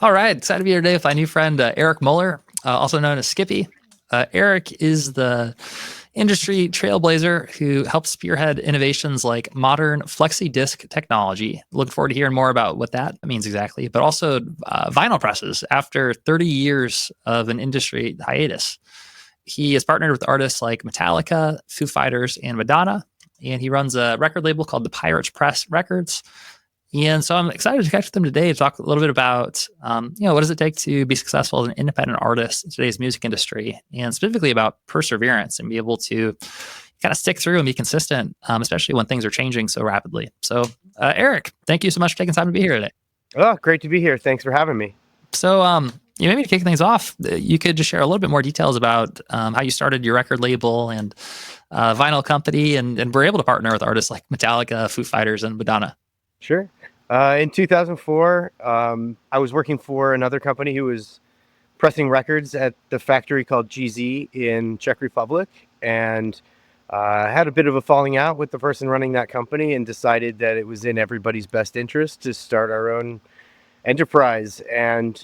All right, excited to be here today with my new friend Eric Mueller, also known as Skippy. Eric is the industry trailblazer who helps spearhead innovations like modern flexi disc technology. Looking forward to hearing more about what that means exactly, but also vinyl presses after 30 years of an industry hiatus. He has partnered with artists like Metallica, Foo Fighters, and Madonna, and he runs a record label called the Pirates Press Records. And so I'm excited to catch with them today to talk a little bit about, what does it take to be successful as an independent artist in today's music industry, and specifically about perseverance and be able to kind of stick through and be consistent, especially when things are changing so rapidly. So, Eric, thank you so much for taking time to be here today. Oh, great to be here. Thanks for having me. So, maybe to kick things off, you could just share a little bit more details about how you started your record label and vinyl company, and were able to partner with artists like Metallica, Foo Fighters, and Madonna. Sure. In 2004, I was working for another company who was pressing records at the factory called GZ in Czech Republic, and had a bit of a falling out with the person running that company, and decided that it was in everybody's best interest to start our own enterprise. And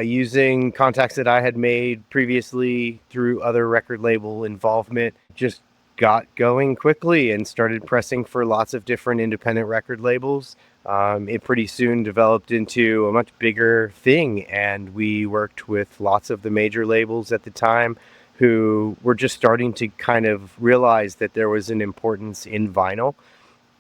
using contacts that I had made previously through other record label involvement, just got going quickly and started pressing for lots of different independent record labels. It pretty soon developed into a much bigger thing, and we worked with lots of the major labels at the time who were just starting to kind of realize that there was an importance in vinyl,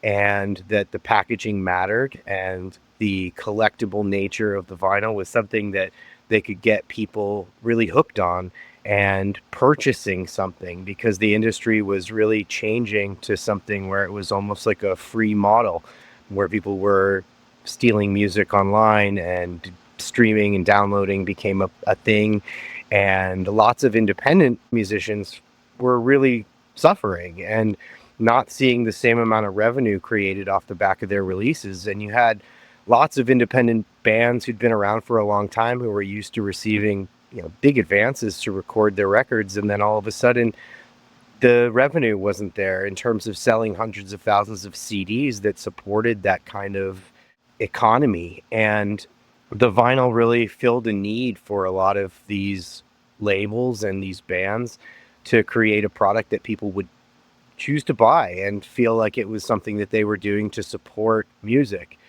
and that the packaging mattered, and the collectible nature of the vinyl was something that they could get people really hooked on and purchasing something, because the industry was really changing to something where it was almost like a free model, where people were stealing music online, and streaming and downloading became a thing. And lots of independent musicians were really suffering and not seeing the same amount of revenue created off the back of their releases. And you had lots of independent bands who'd been around for a long time, who were used to receiving big advances to record their records, and then all of a sudden the revenue wasn't there in terms of selling hundreds of thousands of CDs that supported that kind of economy. And the vinyl really filled a need for a lot of these labels and these bands to create a product that people would choose to buy and feel like it was something that they were doing to support music.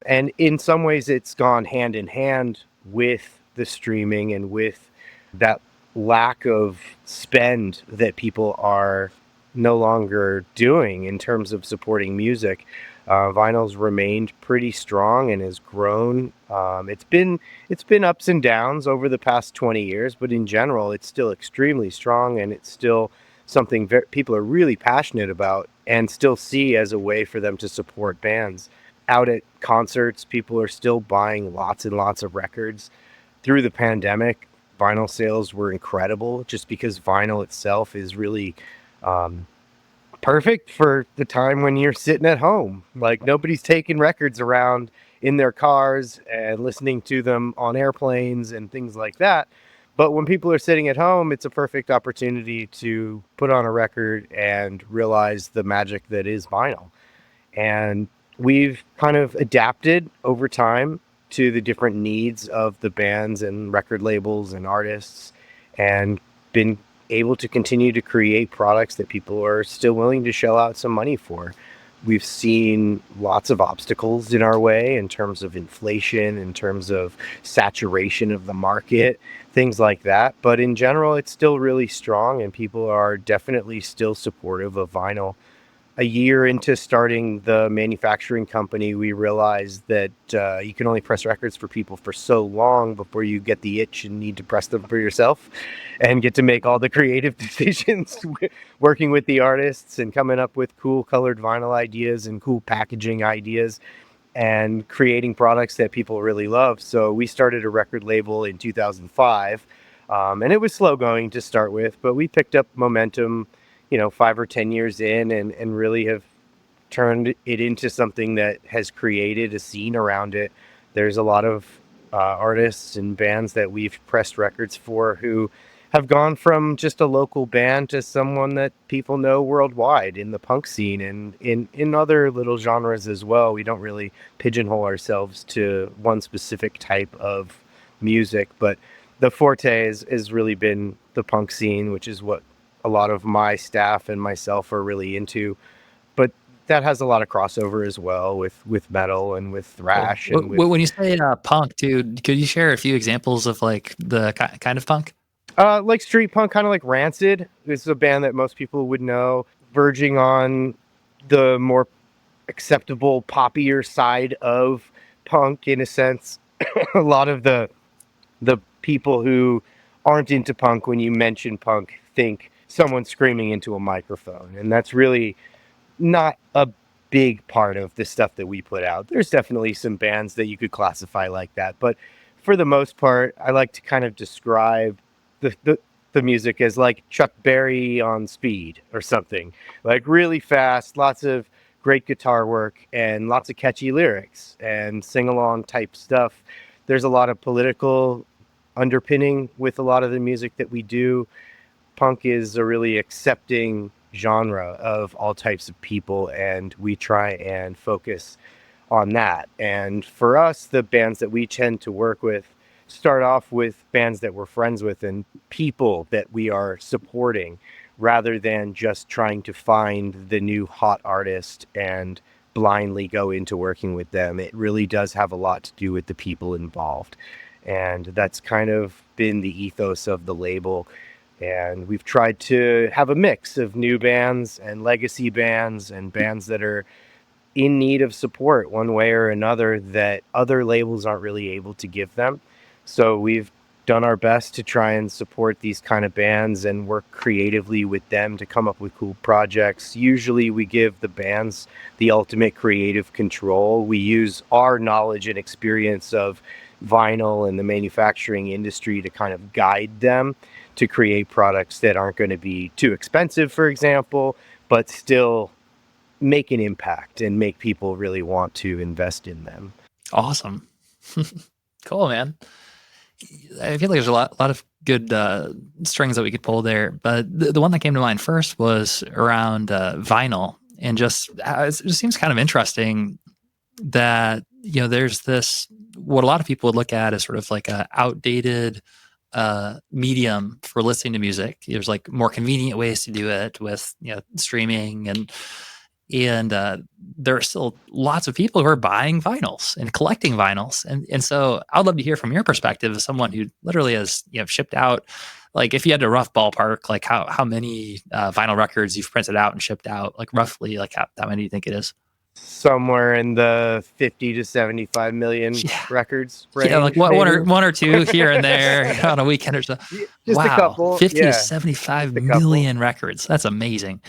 And in some ways, it's gone hand in hand with the streaming and with that lack of spend that people are no longer doing in terms of supporting music. Vinyl's remained pretty strong and has grown. It's been ups and downs over the past 20 years, but in general, it's still extremely strong, and it's still something people are really passionate about and still see as a way for them to support bands. Out at concerts, people are still buying lots and lots of records. Through the pandemic, vinyl sales were incredible, just because vinyl itself is really perfect for the time when you're sitting at home. Like, nobody's taking records around in their cars and listening to them on airplanes and things like that. But when people are sitting at home, it's a perfect opportunity to put on a record and realize the magic that is vinyl. And we've kind of adapted over time to the different needs of the bands and record labels and artists, and been able to continue to create products that people are still willing to shell out some money for. We've seen lots of obstacles in our way in terms of inflation, in terms of saturation of the market, things like that. But in general, it's still really strong, and people are definitely still supportive of vinyl. A year into starting the manufacturing company, we realized that you can only press records for people for so long before you get the itch and need to press them for yourself and get to make all the creative decisions, working with the artists and coming up with cool colored vinyl ideas and cool packaging ideas and creating products that people really love. So we started a record label in 2005, and it was slow going to start with, but we picked up momentum 5 or 10 years in, and really have turned it into something that has created a scene around it. There's a lot of artists and bands that we've pressed records for who have gone from just a local band to someone that people know worldwide in the punk scene and in other little genres as well. We don't really pigeonhole ourselves to one specific type of music, but the forte has really been the punk scene, which is what a lot of my staff and myself are really into. But that has a lot of crossover as well with metal and with Cool. thrash and with When you say punk, dude, could you share a few examples of like the kind of punk? like street punk, kind of like Rancid. This is a band that most people would know, verging on the more acceptable, poppier side of punk in a sense. A lot of the people who aren't into punk, when you mention punk, think someone screaming into a microphone, and that's really not a big part of the stuff that we put out. There's definitely some bands that you could classify like that, but for the most part, I like to kind of describe the music as like Chuck Berry on speed or something, like really fast, lots of great guitar work and lots of catchy lyrics and sing along type stuff. There's a lot of political underpinning with a lot of the music that we do. Punk is a really accepting genre of all types of people, and we try and focus on that. And for us, the bands that we tend to work with start off with bands that we're friends with and people that we are supporting, rather than just trying to find the new hot artist and blindly go into working with them. It really does have a lot to do with the people involved. And that's kind of been the ethos of the label. And we've tried to have a mix of new bands and legacy bands and bands that are in need of support one way or another that other labels aren't really able to give them. So we've done our best to try and support these kind of bands and work creatively with them to come up with cool projects. Usually we give the bands the ultimate creative control. We use our knowledge and experience of vinyl and the manufacturing industry to kind of guide them to create products that aren't going to be too expensive, for example, but still make an impact and make people really want to invest in them. Awesome. Cool, man. I feel like there's a lot of good strings that we could pull there, but the one that came to mind first was around vinyl, and just it just seems kind of interesting that there's this what a lot of people would look at as sort of like a outdated medium for listening to music. There's like more convenient ways to do it with streaming and there are still lots of people who are buying vinyls and collecting vinyls, and so I'd love to hear from your perspective as someone who literally has shipped out, like if you had a rough ballpark, like how many vinyl records you've printed out and shipped out, like roughly, like how many do you think it is? Somewhere in the 50 to 75 million Yeah, records yeah, like range, one maybe. one or two here and there on a weekend or so. Just a Wow, couple, 50 to yeah, 75 just a couple. million records. That's amazing.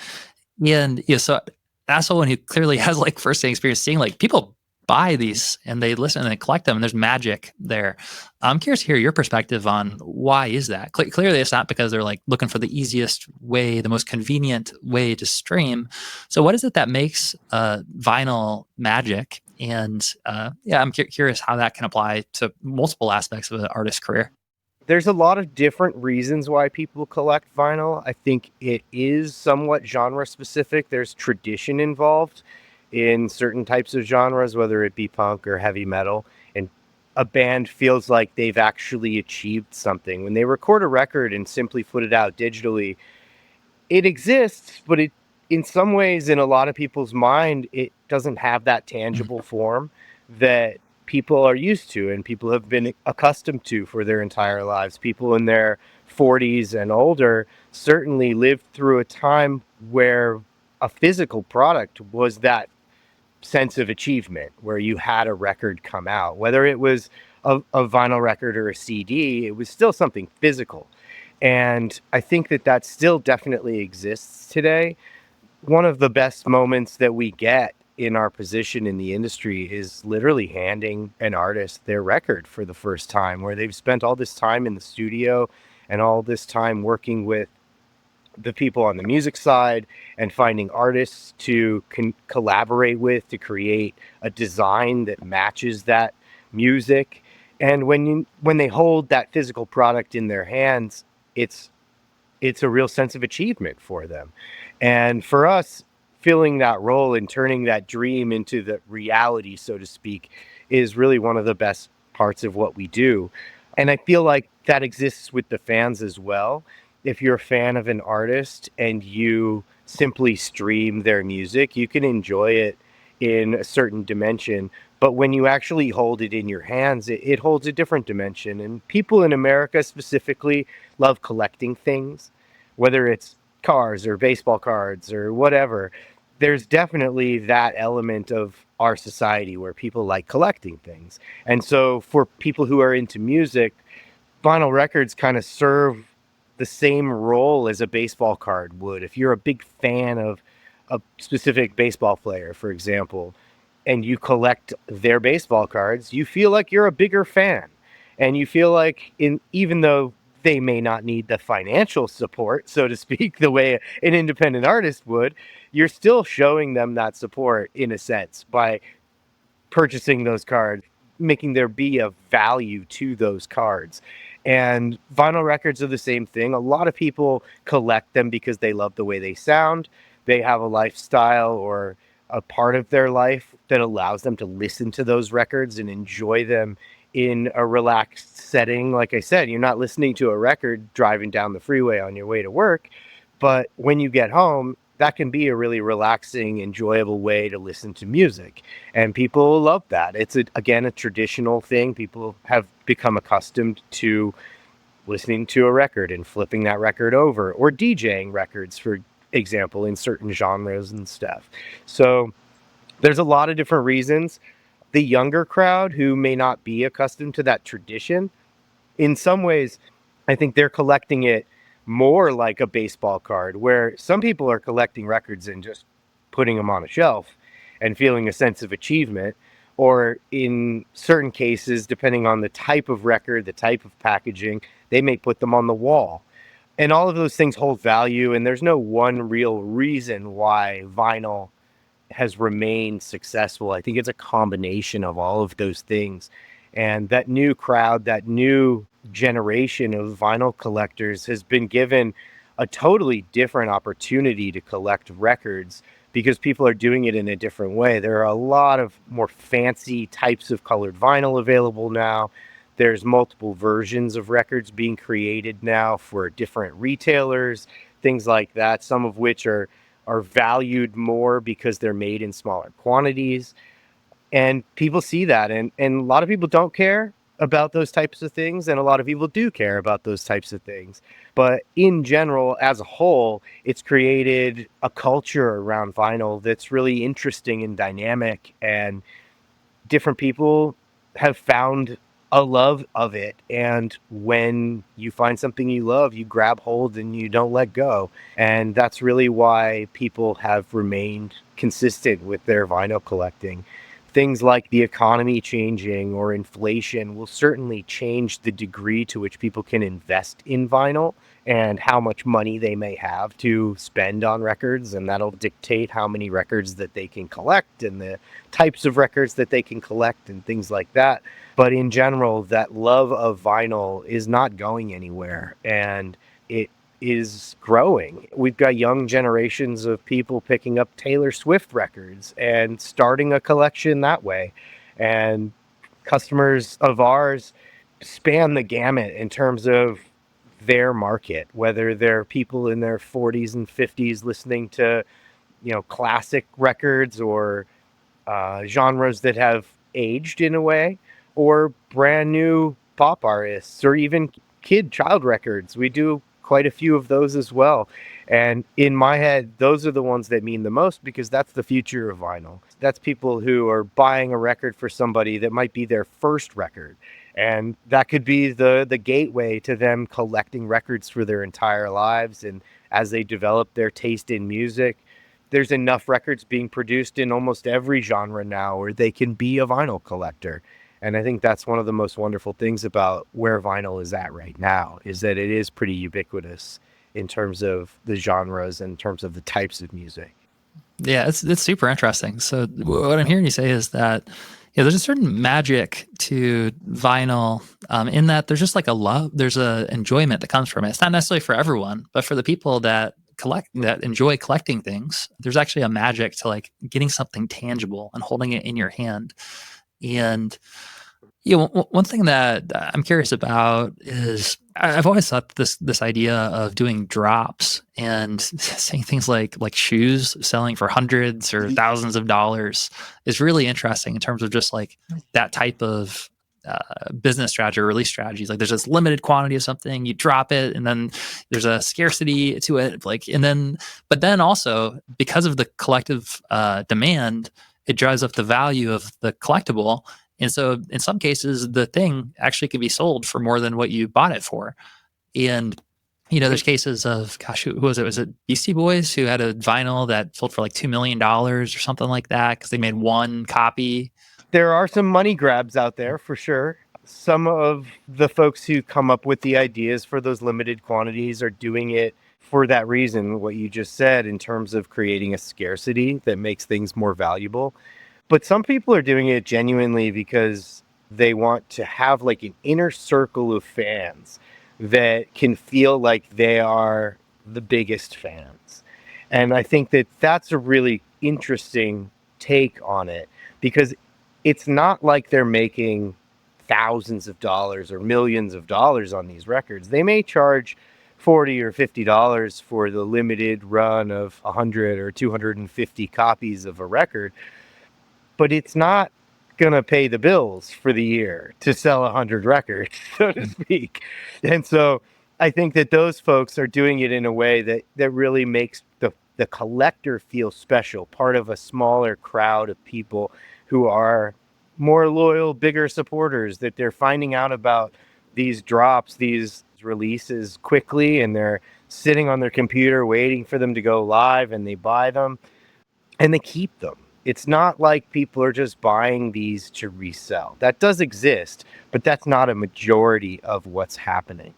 And so as someone who clearly has like first-hand experience seeing like people buy these and they listen and they collect them and there's magic there. I'm curious to hear your perspective on why is that? Clearly it's not because they're like looking for the easiest way, the most convenient way to stream. So what is it that makes vinyl magic? And yeah, I'm curious how that can apply to multiple aspects of an artist's career. There's a lot of different reasons why people collect vinyl. I think it is somewhat genre specific. There's tradition involved in certain types of genres, whether it be punk or heavy metal. And a band feels like they've actually achieved something. When they record a record and simply put it out digitally, it exists, but it, in some ways, in a lot of people's mind, it doesn't have that Mm. tangible form that people are used to and people have been accustomed to for their entire lives. People in their 40s and older certainly lived through a time where a physical product was that sense of achievement, where you had a record come out, whether it was a vinyl record or a CD, it was still something physical. And I think that that still definitely exists today. One of the best moments that we get in our position in the industry is literally handing an artist their record for the first time, where they've spent all this time in the studio and all this time working with the people on the music side and finding artists to collaborate with to create a design that matches that music. And when they hold that physical product in their hands, it's a real sense of achievement for them. And for us, filling that role and turning that dream into the reality, so to speak, is really one of the best parts of what we do. And I feel like that exists with the fans as well. If you're a fan of an artist and you simply stream their music, you can enjoy it in a certain dimension. But when you actually hold it in your hands, it holds a different dimension. And people in America specifically love collecting things, whether it's cars or baseball cards or whatever. There's definitely that element of our society where people like collecting things. And so for people who are into music, vinyl records kind of serve the same role as a baseball card would. If you're a big fan of a specific baseball player, for example, and you collect their baseball cards, you feel like you're a bigger fan. And you feel like, even though they may not need the financial support, so to speak, the way an independent artist would, you're still showing them that support in a sense by purchasing those cards, making there be a value to those cards. And vinyl records are the same thing. A lot of people collect them because they love the way they sound. They have a lifestyle or a part of their life that allows them to listen to those records and enjoy them in a relaxed setting. Like I said, you're not listening to a record driving down the freeway on your way to work, but when you get home, that can be a really relaxing, enjoyable way to listen to music. And people love that. It's, again, a traditional thing. People have become accustomed to listening to a record and flipping that record over, or DJing records, for example, in certain genres and stuff. So there's a lot of different reasons. The younger crowd who may not be accustomed to that tradition, in some ways, I think they're collecting it more like a baseball card, where some people are collecting records and just putting them on a shelf and feeling a sense of achievement. Or in certain cases, depending on the type of record, the type of packaging, they may put them on the wall. And all of those things hold value. And there's no one real reason why vinyl has remained successful. I think it's a combination of all of those things. And that new crowd, that new generation of vinyl collectors has been given a totally different opportunity to collect records because people are doing it in a different way. There are a lot of more fancy types of colored vinyl available now. There's multiple versions of records being created now for different retailers, things like that, some of which are valued more because they're made in smaller quantities. And people see that, and a lot of people don't care about those types of things, and a lot of people do care about those types of things. But in general, as a whole, it's created a culture around vinyl that's really interesting and dynamic, and different people have found a love of it. And when you find something you love, you grab hold and you don't let go. And that's really why people have remained consistent with their vinyl collecting. Things like the economy changing or inflation will certainly change the degree to which people can invest in vinyl and how much money they may have to spend on records. And that'll dictate how many records that they can collect and the types of records that they can collect and things like that. But in general, that love of vinyl is not going anywhere, and it is growing. We've got young generations of people picking up Taylor Swift records and starting a collection that way. And customers of ours span the gamut in terms of their market, whether they're people in their 40s and 50s listening to, classic records or genres that have aged in a way, or brand new pop artists, or even child records. We do quite a few of those as well. And in my head, those are the ones that mean the most because that's the future of vinyl. That's people who are buying a record for somebody that might be their first record. And that could be the gateway to them collecting records for their entire lives. And as they develop their taste in music, there's enough records being produced in almost every genre now where they can be a vinyl collector. And I think that's one of the most wonderful things about where vinyl is at right now, is that it is pretty ubiquitous in terms of the genres, in terms of the types of music. Yeah, it's super interesting. So what I'm hearing you say is that Yeah, there's a certain magic to vinyl, in that there's just like a love, there's a enjoyment that comes from it. It's not necessarily for everyone, but for the people that enjoy collecting things, there's actually a magic to like getting something tangible and holding it in your hand. And one thing that I'm curious about is I've always thought this idea of doing drops and saying things like shoes selling for hundreds or thousands of dollars is really interesting in terms of just like that type of business strategy or release strategies. Like there's this limited quantity of something, you drop it, and then there's a scarcity to it. But then also because of the collective demand, it drives up the value of the collectible. And so in some cases, the thing actually can be sold for more than what you bought it for. And, there's cases of, gosh, who was it? Was it Beastie Boys who had a vinyl that sold for like $2 million or something like that because they made one copy? There are some money grabs out there for sure. Some of the folks who come up with the ideas for those limited quantities are doing it for that reason, what you just said, in terms of creating a scarcity that makes things more valuable. But some people are doing it genuinely because they want to have like an inner circle of fans that can feel like they are the biggest fans. And I think that that's a really interesting take on it, because it's not like they're making thousands of dollars or millions of dollars on these records. They may charge $40 or $50 for the limited run of 100 or 250 copies of a record, but it's not going to pay the bills for the year to sell 100 records, so to speak. And so I think that those folks are doing it in a way that really makes the collector feel special, part of a smaller crowd of people who are more loyal, bigger supporters, that they're finding out about these drops, these releases quickly, and they're sitting on their computer waiting for them to go live, and they buy them and they keep them. It's not like people are just buying these to resell. That does exist, but that's not a majority of what's happening.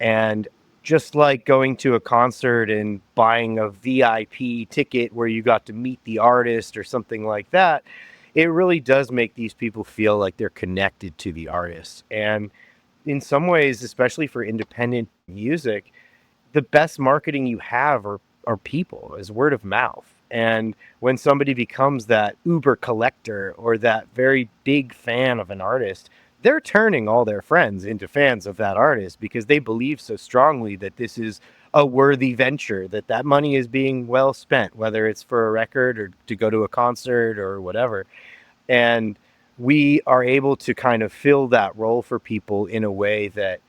And just like going to a concert and buying a VIP ticket where you got to meet the artist or something like that, it really does make these people feel like they're connected to the artist. And in some ways, especially for independent music, the best marketing you have are people, is word of mouth. And when somebody becomes that uber collector or that very big fan of an artist, they're turning all their friends into fans of that artist because they believe so strongly that this is a worthy venture, that money is being well spent, whether it's for a record or to go to a concert or whatever. And we are able to kind of fill that role for people in a way that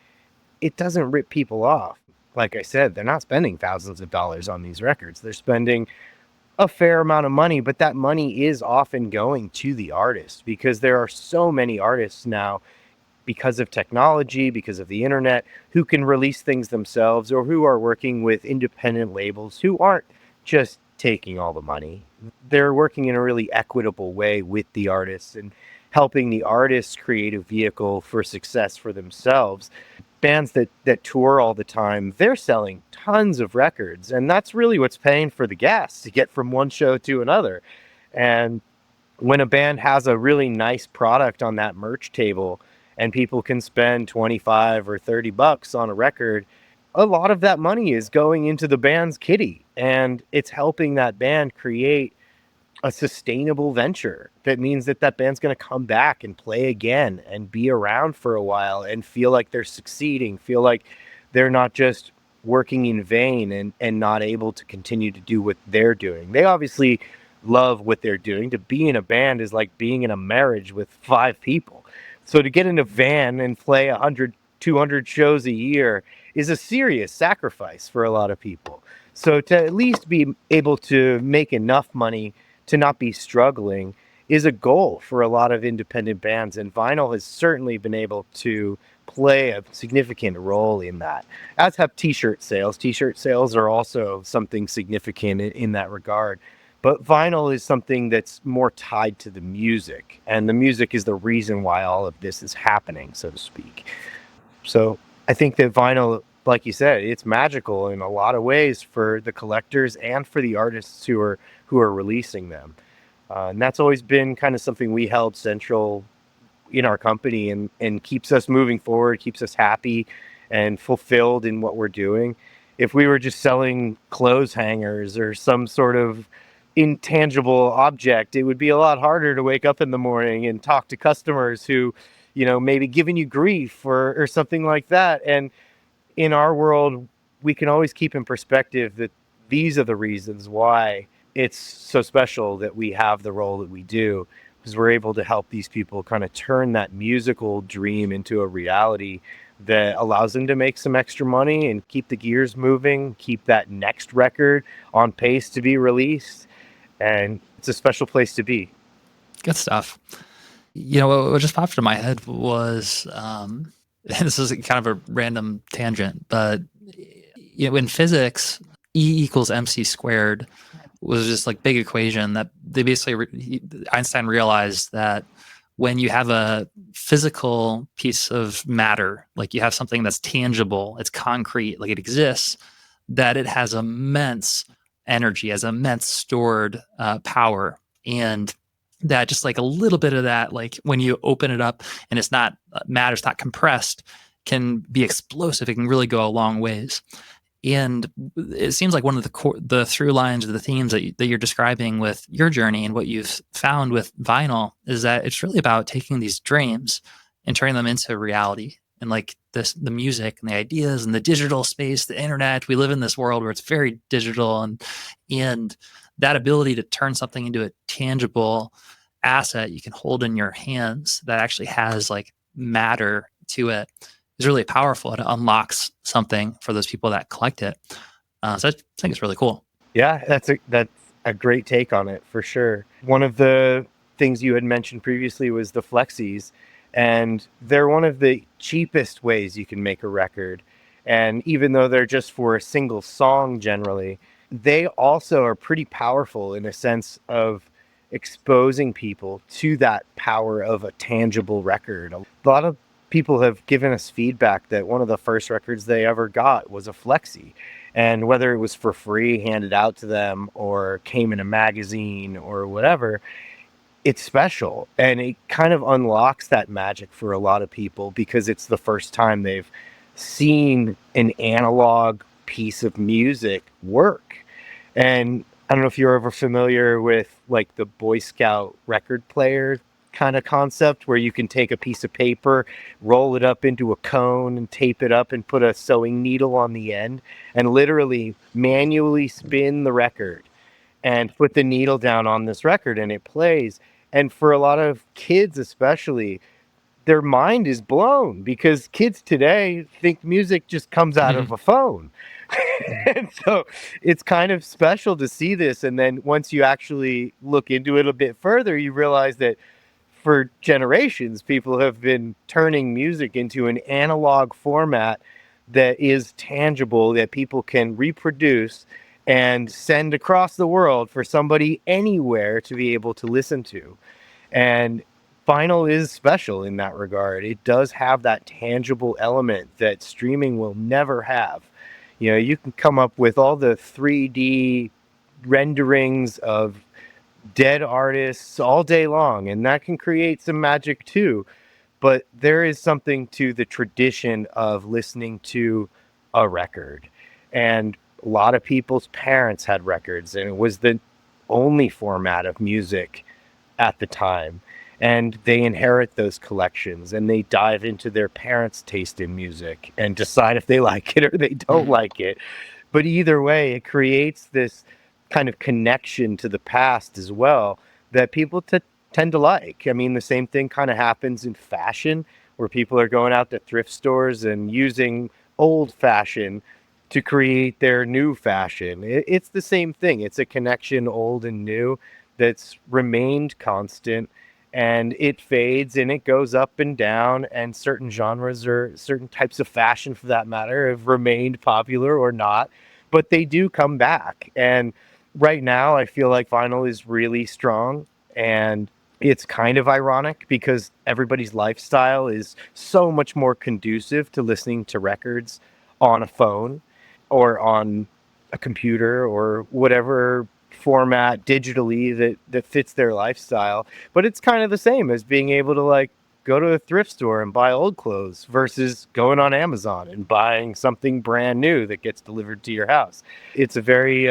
it doesn't rip people off. Like I said, they're not spending thousands of dollars on these records. They're spending a fair amount of money, but that money is often going to the artist because there are so many artists now, because of technology, because of the internet, who can release things themselves or who are working with independent labels who aren't just taking all the money. They're working in a really equitable way with the artists and helping the artists create a vehicle for success for themselves. Bands that tour all the time, they're selling tons of records, and that's really what's paying for the gas to get from one show to another. And when a band has a really nice product on that merch table and people can spend 25 or 30 bucks on a record, a lot of that money is going into the band's kitty, and it's helping that band create a sustainable venture. That means that band's going to come back and play again and be around for a while and feel like they're succeeding, feel like they're not just working in vain and not able to continue to do what they're doing. They obviously love what they're doing. To be in a band is like being in a marriage with 5 people. So to get in a van and play 100, 200 shows a year is a serious sacrifice for a lot of people. So to at least be able to make enough money to not be struggling is a goal for a lot of independent bands, and vinyl has certainly been able to play a significant role in that, as have t-shirt sales. T-shirt sales are also something significant in that regard, but vinyl is something that's more tied to the music, and the music is the reason why all of this is happening, so to speak. So I think that vinyl, like you said, it's magical in a lot of ways for the collectors and for the artists who are releasing them. And that's always been kind of something we held central in our company, and keeps us moving forward, keeps us happy and fulfilled in what we're doing. If we were just selling clothes hangers or some sort of intangible object, it would be a lot harder to wake up in the morning and talk to customers who, maybe giving you grief or something like that. And in our world, we can always keep in perspective that these are the reasons why it's so special that we have the role that we do, because we're able to help these people kind of turn that musical dream into a reality that allows them to make some extra money and keep the gears moving, keep that next record on pace to be released. And it's a special place to be. Good stuff. What just popped into my head was, and this is kind of a random tangent, but in physics, E equals mc squared was just like big equation that they basically Einstein realized that when you have a physical piece of matter, like you have something that's tangible, it's concrete, like it exists, that it has immense energy, has immense stored power, and that just like a little bit of that, like when you open it up and it's not matter's not compressed, can be explosive. It can really go a long ways. And it seems like one of the through lines or the themes that you're describing with your journey and what you've found with vinyl is that it's really about taking these dreams and turning them into reality. And like the music and the ideas and the digital space, the internet, we live in this world where it's very digital, and that ability to turn something into a tangible asset you can hold in your hands that actually has like matter to it is really powerful. It unlocks something for those people that collect it. So I think it's really cool. Yeah, that's a great take on it for sure. One of the things you had mentioned previously was the flexis, and they're one of the cheapest ways you can make a record. And even though they're just for a single song generally, they also are pretty powerful in a sense of exposing people to that power of a tangible record. A lot of people have given us feedback that one of the first records they ever got was a flexi. And whether it was for free, handed out to them, or came in a magazine or whatever, it's special. And it kind of unlocks that magic for a lot of people because it's the first time they've seen an analog piece of music work. And I don't know if you're ever familiar with like the Boy Scout record player kind of concept where you can take a piece of paper, roll it up into a cone and tape it up and put a sewing needle on the end and literally manually spin the record and put the needle down on this record and it plays. And for a lot of kids especially, their mind is blown because kids today think music just comes out Mm-hmm. of a phone. And so it's kind of special to see this. And then once you actually look into it a bit further, you realize that for generations, people have been turning music into an analog format that is tangible, that people can reproduce and send across the world for somebody anywhere to be able to listen to. And vinyl is special in that regard. It does have that tangible element that streaming will never have. You can come up with all the 3D renderings of dead artists all day long, and that can create some magic too. But there is something to the tradition of listening to a record. And a lot of people's parents had records, and it was the only format of music at the time. And they inherit those collections and they dive into their parents' taste in music and decide if they like it or they don't like it. But either way, it creates this kind of connection to the past as well that people tend to like. I mean, the same thing kind of happens in fashion where people are going out to thrift stores and using old fashion to create their new fashion. It's the same thing. It's a connection, old and new, that's remained constant, and it fades and it goes up and down, and certain genres or certain types of fashion for that matter have remained popular or not, but they do come back. And right now I feel like vinyl is really strong, and it's kind of ironic because everybody's lifestyle is so much more conducive to listening to records on a phone or on a computer or whatever format digitally that fits their lifestyle. But it's kind of the same as being able to like go to a thrift store and buy old clothes versus going on Amazon and buying something brand new that gets delivered to your house. It's a very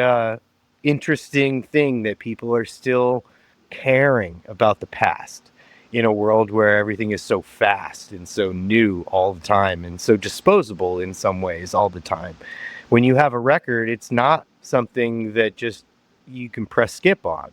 interesting thing that people are still caring about the past in a world where everything is so fast and so new all the time and so disposable in some ways all the time. When you have a record, it's not something that just you can press skip on.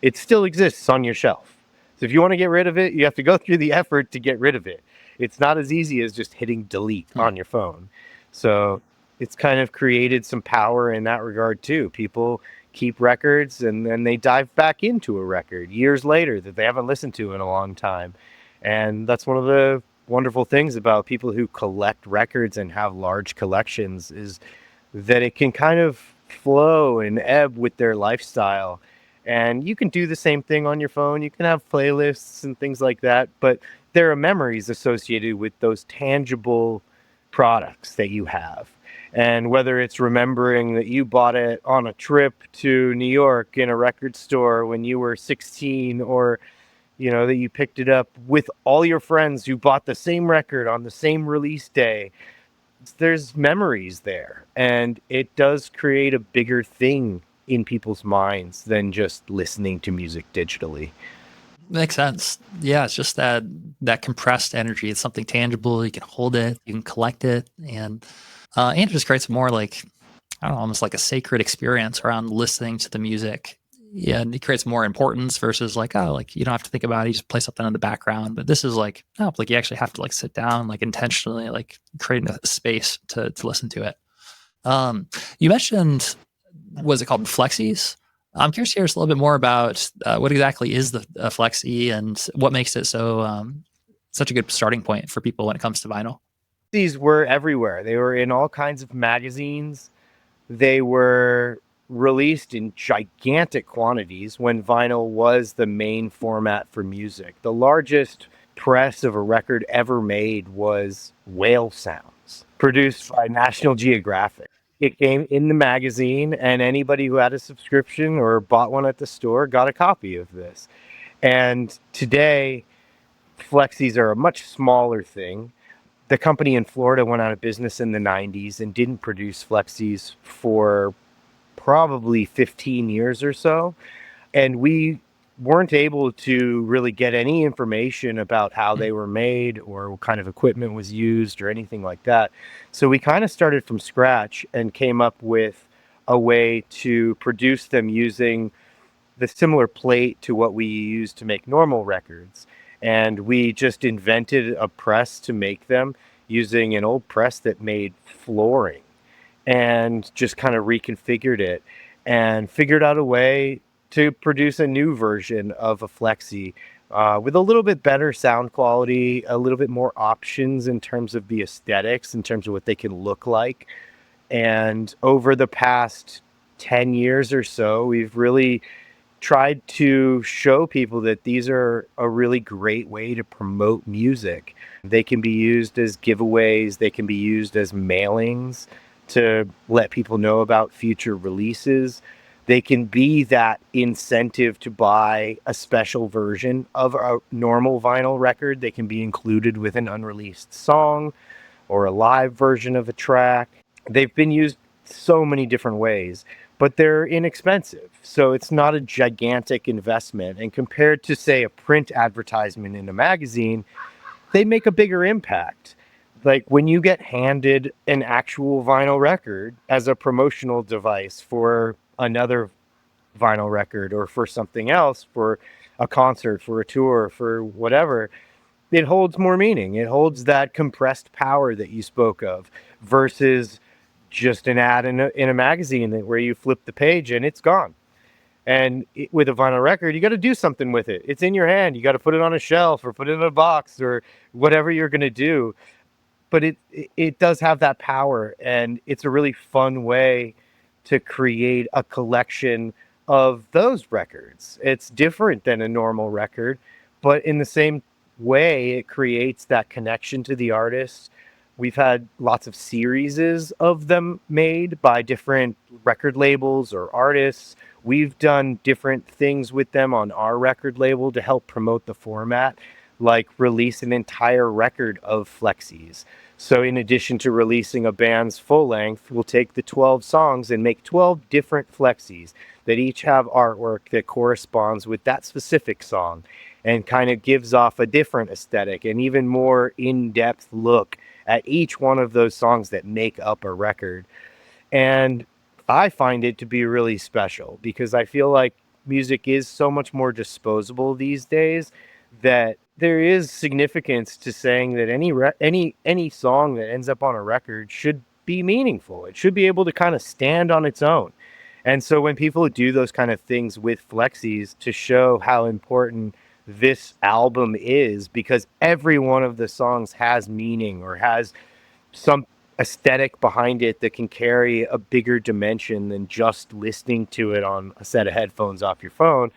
It still exists on your shelf. So if you want to get rid of it, you have to go through the effort to get rid of it. It's not as easy as just hitting delete Hmm. on your phone. So it's kind of created some power in that regard too. People keep records and then they dive back into a record years later that they haven't listened to in a long time. And that's one of the wonderful things about people who collect records and have large collections is that it can kind of flow and ebb with their lifestyle. And you can do the same thing on your phone. You can have playlists and things like that, but there are memories associated with those tangible products that you have. And whether it's remembering that you bought it on a trip to New York in a record store when you were 16, or that you picked it up with all your friends who bought the same record on the same release day, there's memories there, and it does create a bigger thing in people's minds than just listening to music digitally. Makes sense. Yeah, it's just that compressed energy. It's something tangible. You can hold it, you can collect it, and it just creates more like, I don't know, almost like a sacred experience around listening to the music. Yeah, and it creates more importance versus like, oh, like you don't have to think about it. You just play something in the background. But this is like, oh, like you actually have to like sit down, like intentionally, like creating a space to listen to it. You mentioned, was it called flexis? I'm curious to hear just a little bit more about what exactly is the flexi and what makes it so such a good starting point for people when it comes to vinyl. These were everywhere. They were in all kinds of magazines. They were released in gigantic quantities when vinyl was the main format for music. The largest press of a record ever made was Whale Sounds, produced by National Geographic. It came in the magazine, and anybody who had a subscription or bought one at the store got a copy of this. And today, flexis are a much smaller thing. The company in Florida went out of business in the 90s and didn't produce flexis for probably 15 years or so. And we weren't able to really get any information about how they were made or what kind of equipment was used or anything like that. So we kind of started from scratch and came up with a way to produce them using the similar plate to what we use to make normal records. And we just invented a press to make them using an old press that made flooring, and just kind of reconfigured it and figured out a way to produce a new version of a flexi with a little bit better sound quality, a little bit more options in terms of the aesthetics, in terms of what they can look like. And over the past 10 years or so, we've really tried to show people that these are a really great way to promote music. They can be used as giveaways, they can be used as mailings to let people know about future releases. They can be that incentive to buy a special version of a normal vinyl record. They can be included with an unreleased song or a live version of a track. They've been used so many different ways, but they're inexpensive. So it's not a gigantic investment. And compared to, say, a print advertisement in a magazine, they make a bigger impact. Like when you get handed an actual vinyl record as a promotional device for another vinyl record or for something else, for a concert, for a tour, for whatever, it holds more meaning. It holds that compressed power that you spoke of versus just an ad in a magazine where you flip the page and it's gone. And with a vinyl record, you got to do something with it. It's in your hand. You got to put it on a shelf or put it in a box or whatever you're going to do. But it does have that power, and it's a really fun way to create a collection of those records. It's different than a normal record, but in the same way, it creates that connection to the artist We've had lots of series of them made by different record labels or artists. We've done different things with them on our record label to help promote the format, like release an entire record of flexis. So in addition to releasing a band's full length, we'll take the 12 songs and make 12 different flexis that each have artwork that corresponds with that specific song and kind of gives off a different aesthetic and even more in-depth look at each one of those songs that make up a record. And I find it to be really special because I feel like music is so much more disposable these days that there is significance to saying that any song that ends up on a record should be meaningful. It should be able to kind of stand on its own. And so when people do those kind of things with flexis to show how important this album is, because every one of the songs has meaning or has some aesthetic behind it that can carry a bigger dimension than just listening to it on a set of headphones off your phone,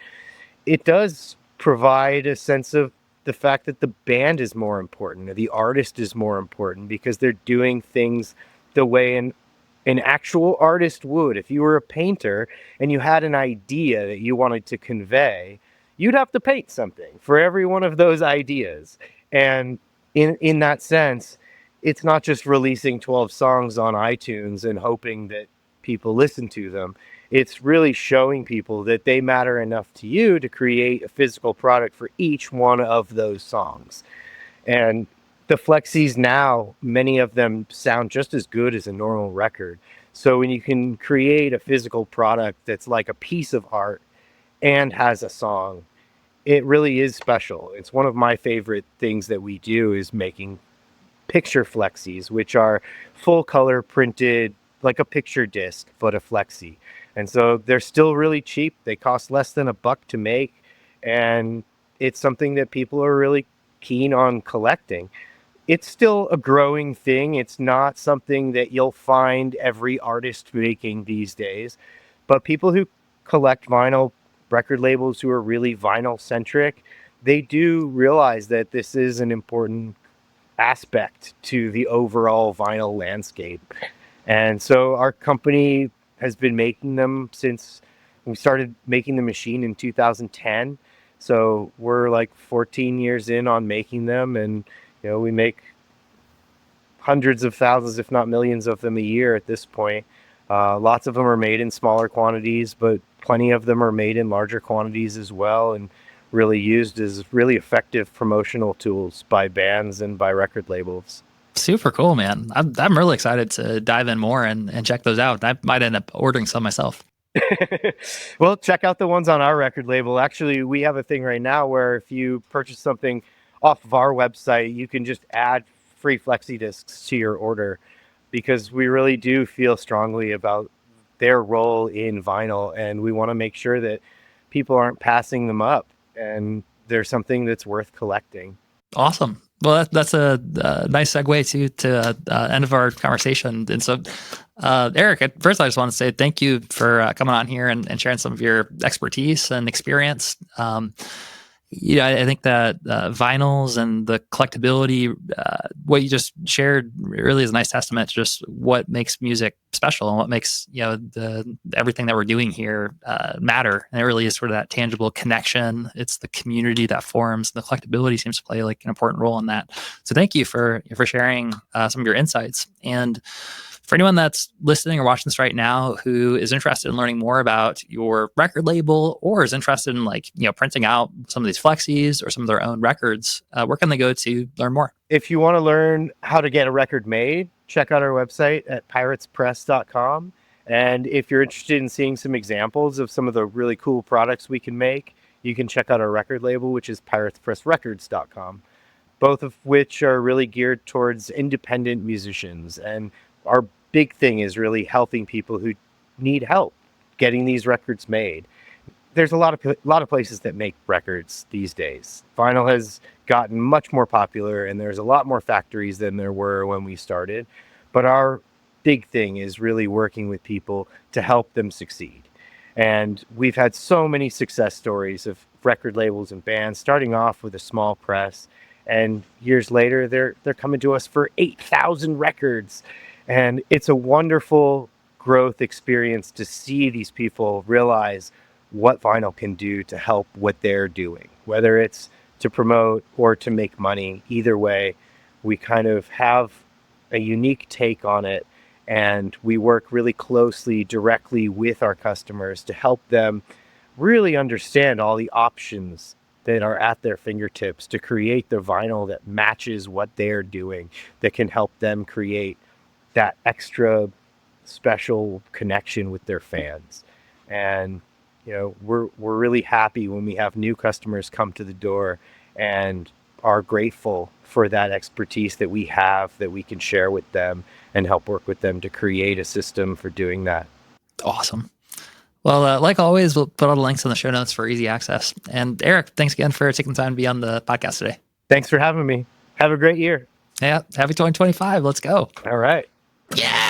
it does provide a sense of the fact that the band is more important or the artist is more important because they're doing things the way an actual artist would. If you were a painter and you had an idea that you wanted to convey, you'd have to paint something for every one of those ideas. And in that sense, it's not just releasing 12 songs on iTunes and hoping that people listen to them. It's really showing people that they matter enough to you to create a physical product for each one of those songs. And the flexis now, many of them sound just as good as a normal record. So when you can create a physical product that's like a piece of art and has a song, it really is special. It's one of my favorite things that we do is making picture flexis, which are full color printed like a picture disc, but a flexi. And so they're still really cheap. They cost less than $1 to make. And it's something that people are really keen on collecting. It's still a growing thing. It's not something that you'll find every artist making these days, but people who collect vinyl, record labels who are really vinyl centric, they do realize that this is an important aspect to the overall vinyl landscape. And so our company has been making them since we started making the machine in 2010. So we're like 14 years in on making them, and we make hundreds of thousands, if not millions of them a year at this point. Lots of them are made in smaller quantities, but plenty of them are made in larger quantities as well, and really used as really effective promotional tools by bands and by record labels. Super cool, man. I'm really excited to dive in more and check those out. I might end up ordering some myself. Well, check out the ones on our record label. Actually, we have a thing right now where if you purchase something off of our website, you can just add free flexi discs to your order, because we really do feel strongly about their role in vinyl, and we want to make sure that people aren't passing them up and they're something that's worth collecting. Awesome. Well, that's a nice segue to end of our conversation. And so, Eric, at first, I just want to say thank you for coming on here and sharing some of your expertise and experience. I think that vinyls and the collectability, what you just shared, really is a nice testament to just what makes music special and what makes everything that we're doing here matter. And it really is sort of that tangible connection. It's the community that forms. The collectability seems to play like an important role in that. So thank you for sharing some of your insights. And for anyone that's listening or watching this right now who is interested in learning more about your record label or is interested in printing out some of these flexis or some of their own records, where can they go to learn more? If you want to learn how to get a record made, check out our website at piratespress.com. And if you're interested in seeing some examples of some of the really cool products we can make, you can check out our record label, which is piratespressrecords.com, both of which are really geared towards independent musicians. And our big thing is really helping people who need help getting these records made. There's a lot of places that make records these days. Vinyl has gotten much more popular, and there's a lot more factories than there were when we started. But our big thing is really working with people to help them succeed. And we've had so many success stories of record labels and bands starting off with a small press and years later they're coming to us for 8,000 records. And it's a wonderful growth experience to see these people realize what vinyl can do to help what they're doing, whether it's to promote or to make money. Either way, we kind of have a unique take on it, and we work really closely directly with our customers to help them really understand all the options that are at their fingertips to create the vinyl that matches what they're doing, that can help them create that extra special connection with their fans. And we're really happy when we have new customers come to the door and are grateful for that expertise that we have, that we can share with them and help work with them to create a system for doing that. Awesome. Well, like always, we'll put all the links in the show notes for easy access. And Eric, thanks again for taking the time to be on the podcast today. Thanks for having me. Have a great year. Yeah, happy 2025. Let's go. All right. Yeah.